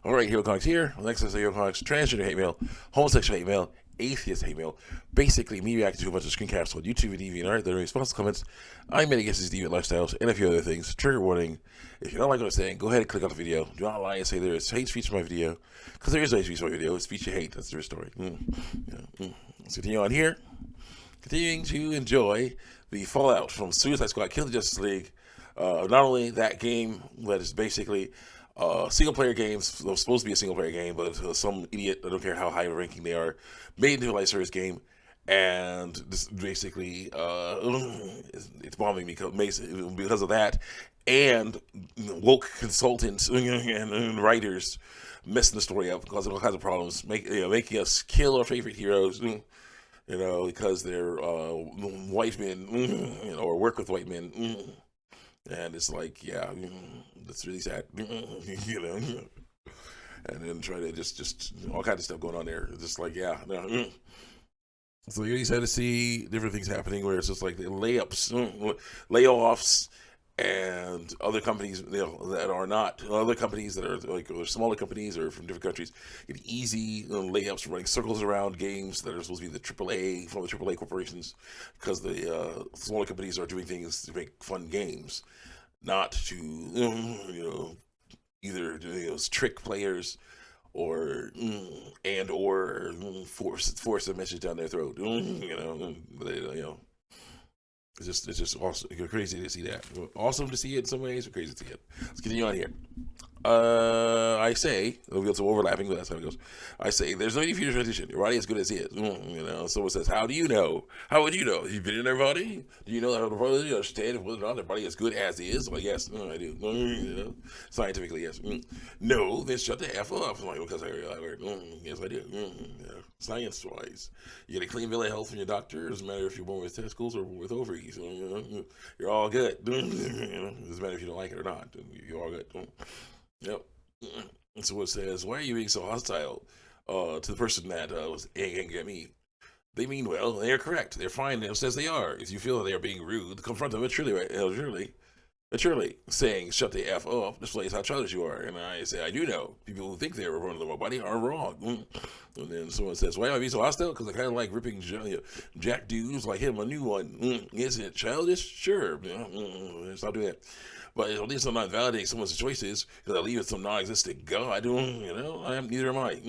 All right, Hero Comics here. Next is Hero Comics transgender hate mail, homosexual hate mail, atheist hate mail. Basically, me reacting to a bunch of screencasts on YouTube and DeviantArt. There are responsive comments. I'm many against these deviant lifestyles and a few other things. Trigger warning. If you don't like what I'm saying, go ahead and click on the video. Do not lie and say there is hate speech in my video, because there is no hate speech in my video. It's speech you hate. That's the real story. Let's continue on here. Continuing to enjoy the fallout from Suicide Squad Kill the Justice League. Not only that game, but it's basically single player games. It was supposed to be a single player game, but some idiot, I don't care how high ranking they are, made into a live service game. And this basically, it's bombing me because of that. And woke consultants and writers messing the story up, causing all kinds of problems, making us kill our favorite heroes. Because they're white men, or work with white men, and it's like, yeah, that's really sad, and then try to just all kinds of stuff going on there. It's just like, yeah, no. So you start to see different things happening where it's just like the layoffs, and other companies that are not other companies that are like smaller companies or from different countries get easy layups running circles around games that are supposed to be the AAA from the AAA corporations, because the smaller companies are doing things to make fun games, not to either trick players or force a message down their throat. It's just awesome, crazy to see that. Awesome to see it in some ways, but crazy to see it. Let's continue on here. I say, we'll get some overlapping, but that's how it goes. I say, there's no need for you to transition. Your body is good as it is. Someone says, how do you know? How would you know? You've been in their body? Do you know how the body, you understand whether or not their body is good as is? Well, yes, I do. Scientifically, yes. No, then shut the F up. I'm like, because yes, I do. Science-wise, you get a clean bill of health from your doctor. It doesn't matter if you're born with testicles or with ovaries. You're all good. It doesn't matter if you don't like it or not. You're all good. Yep. So it says, why are you being so hostile to the person that was angry at me? They mean well. They are correct. They're fine. It says they are. If you feel that they are being rude, confront them. It's truly right. Literally saying, shut the F up, displays how childish you are. And I say, I do know. People who think they're running the body are wrong. And then someone says, why am I being so hostile? Because I kind of like ripping jack dudes like him a new one. Is it childish? Sure. Stop doing that. But at least I'm not validating someone's choices, because I leave it some non-existent God. Neither am I.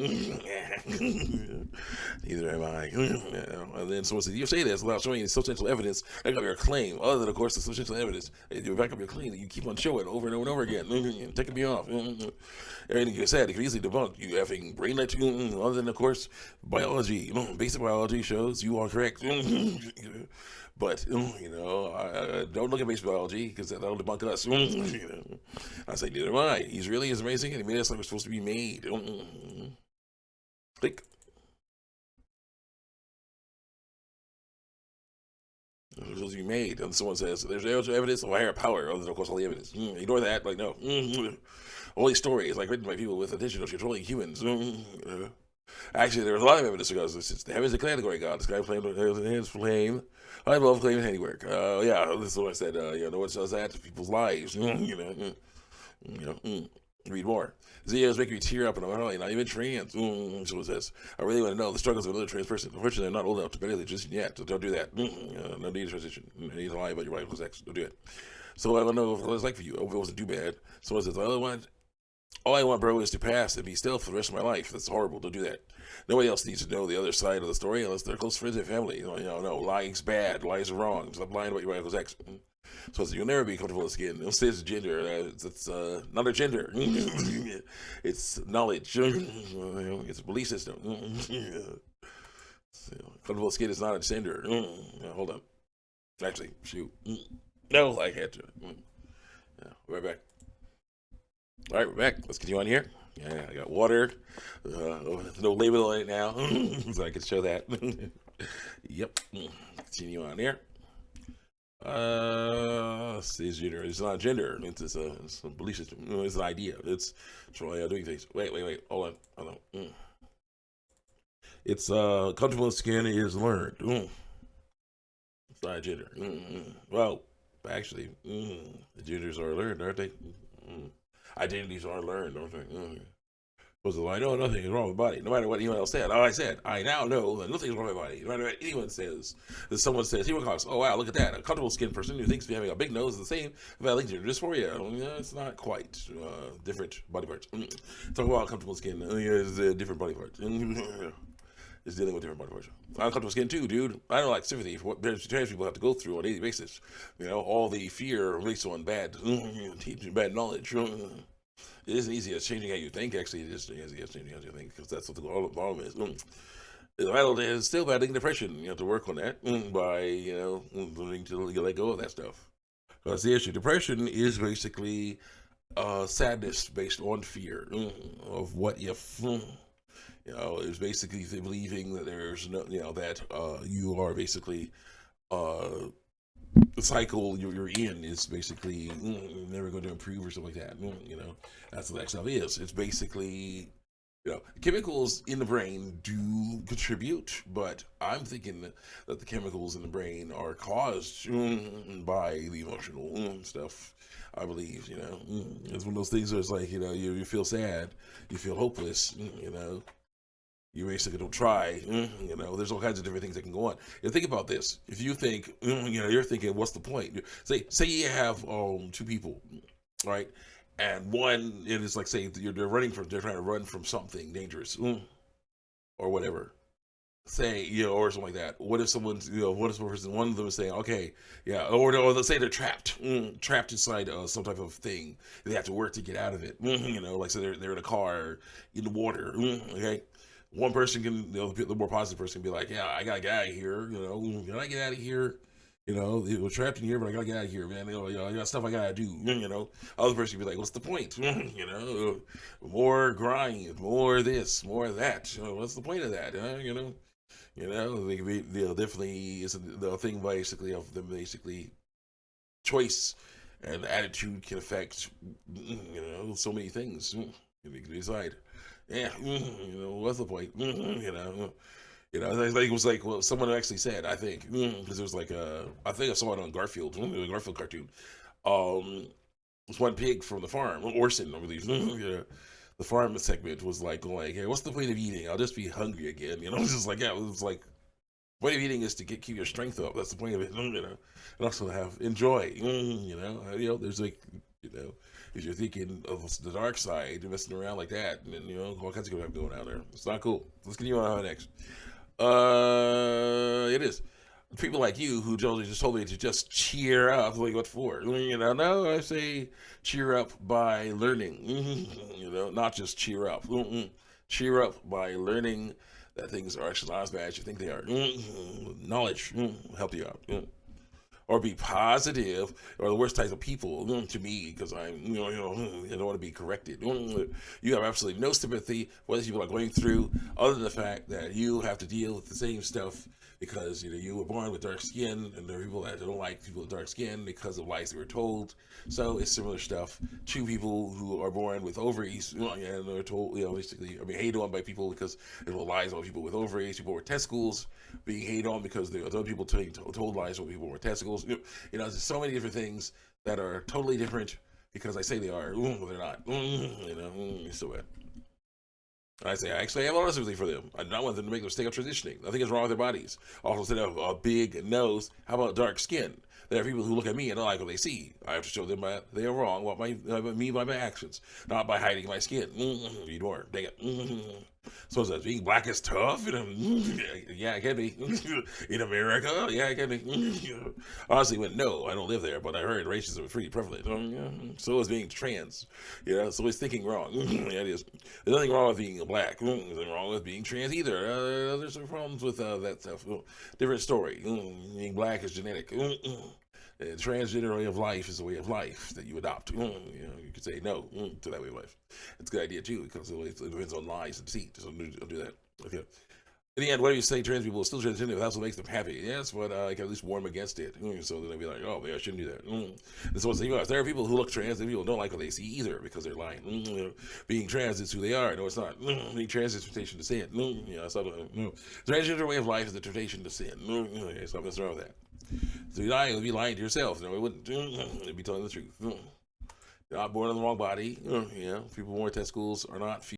Neither am I. And then someone says, you say this without showing any substantial evidence back up your claim, other than, of course, the substantial evidence. You back up your claim that you keep on showing over and over and over again, taking me off. Everything you said, it can easily debunk. You effing brainlet. Other than, of course, biology. Basic biology shows you are correct. But I don't look at basic biology, because that'll debunk us. I say, neither am I. He's really is amazing, and he made us like we're supposed to be made. Click. We're supposed to be made. And someone says, there's evidence of a higher power, other than, of course, all the evidence. Ignore that. Like, no. Only story is like written by people with attention of controlling humans. Actually, there's a lot of evidence because it's the heavens declare the glory of God. The sky flame, his flame. I love claiming handiwork. Yeah, this is what I said. No one does that to people's lives. Read more. Videos make me tear up, and I'm really not even trans. So it says, I really want to know the struggles of another trans person. Unfortunately, I'm not old enough to barely transition yet, so don't do that. No need to transition. No need to lie about your wife sex. Don't do it. So I don't know what it's like for you. I hope it wasn't too bad. Someone says, all I want, bro, is to pass and be still for the rest of my life. That's horrible. Don't do that. Nobody else needs to know the other side of the story unless they're close friends and family. No, lying's bad. Lies are wrong. Stop lying about your uncle's ex. So you'll never be comfortable with skin. Don't say it's gender. It's not a gender. It's knowledge. It's a belief system. Comfortable skin is not a gender. Hold on. Actually, shoot. No, I had to. Right back. All right, we're back. Let's continue on here. Yeah, I got water. No label on it now, so I can show that. Yep. Continue on here. It's gender. It's not gender. It's a belief system. It's an idea. It's Troy doing things. Wait. Hold on. It's comfortable skin is learned. It's not gender. Well, actually, the genders are learned, aren't they? Identities are learned, don't they? Was the line? No, nothing is wrong with the body. No matter what anyone else said. I said, I now know that nothing is wrong with my body. No matter what anyone says. That someone says, here comes, oh wow, look at that. A comfortable skinned person who thinks having a big nose is the same about gender dysphoria. It's not quite different body parts. Talk about comfortable skin. It's different body parts. Is dealing with different body parts. Uncomfortable skin too, dude. I don't like sympathy for what trans people have to go through on a daily basis. All the fear based on bad teaching, bad knowledge. It isn't easy as changing how you think. Actually, it is easy as changing how you think because that's what the problem is. It's still battling depression. You have to work on that by learning to let go of that stuff. That's the issue. Depression is basically sadness based on fear of what if. It's basically believing that there's no, that you are basically the cycle you're in is basically never going to improve or something like that. That's what that stuff is. It's basically, chemicals in the brain do contribute, but I'm thinking that the chemicals in the brain are caused by the emotional stuff. I believe, it's one of those things where it's like, you feel sad, you feel hopeless, you basically don't try. There's all kinds of different things that can go on. Think about this. If you think, you're thinking, what's the point? Say you have two people, right? And one, it is like, say they're trying to run from something dangerous, or whatever. Say, or something like that. What if someone's, what if one of them is saying, okay, yeah, or let's say they're trapped inside some type of thing. They have to work to get out of it. Like say they're in a car in the water. Okay. One person can, the more positive person can be like, yeah, I gotta get out of here. Can I get out of here? We're trapped in here, but I gotta get out of here, man. I got stuff I gotta do. Other person can be like, what's the point? More grind, more this, more that. What's the point of that? They can be, definitely is the thing basically of them basically choice and attitude can affect, so many things. You can decide. Yeah, what's the point? It was like someone actually said, I think, because it was like I think I saw it on Garfield, a Garfield cartoon. This one pig from the farm, Orson, I believe. The farm segment was like, hey, what's the point of eating? I'll just be hungry again. It's just like, yeah, it was like, the point of eating is to keep your strength up. That's the point of it. And also enjoy. There's like, if you're thinking of the dark side, you're messing around like that, and all kinds of stuff going out there. It's not cool. Let's continue on next. It is people like you who just told me to just cheer up. Like what for? No, I say cheer up by learning. Not just cheer up. Cheer up by learning that things are actually not as bad as you think they are. Knowledge help you out. Or be positive, or the worst types of people to me, because I don't want to be corrected. You have absolutely no sympathy for what people are going through, other than the fact that you have to deal with the same stuff because you were born with dark skin, and there are people that don't like people with dark skin because of lies they were told. So it's similar stuff to people who are born with ovaries, and they're told, basically, hated on by people because there were lies on people with ovaries, people with testicles, being hated on because there are other people told lies on people with testicles. There's so many different things that are totally different because I say they are, but they're not. It's so bad. I say, actually, I have a lot of sympathy for them. I do not want them to make the mistake of transitioning. Nothing is wrong with their bodies. Also, instead of a big nose, how about dark skin? There are people who look at me and don't like what they see. I have to show them they are wrong about me by my actions, not by hiding my skin. You don't. Dang it. So that being black is tough? Yeah, it can be. In America? Yeah, it can be. Honestly, no, I don't live there, but I heard racism is pretty prevalent. So is being trans. So it's thinking wrong. Yeah, it is. There's nothing wrong with being black. There's nothing wrong with being trans either. There's some problems with that stuff. Different story. Being black is genetic. Transgender way of life is a way of life that you adopt. You could say no to that way of life. It's a good idea too because it depends on lies and deceit. So don't do that. Okay. In the end, whatever you say, trans people are still transgender. That's what makes them happy. Yes, but I can at least warn them against it. So then they'll be like, oh, maybe I shouldn't do that. And so there are people who look trans and people don't like what they see either because they're lying. Being trans is who they are. No, it's not. Being trans is temptation to sin. It's not. Transgender way of life is the temptation to sin. Stop messing around with that. So you'd be lying to yourself. No, it wouldn't. It'd be telling the truth. You're not born in the wrong body. People born with testicles are not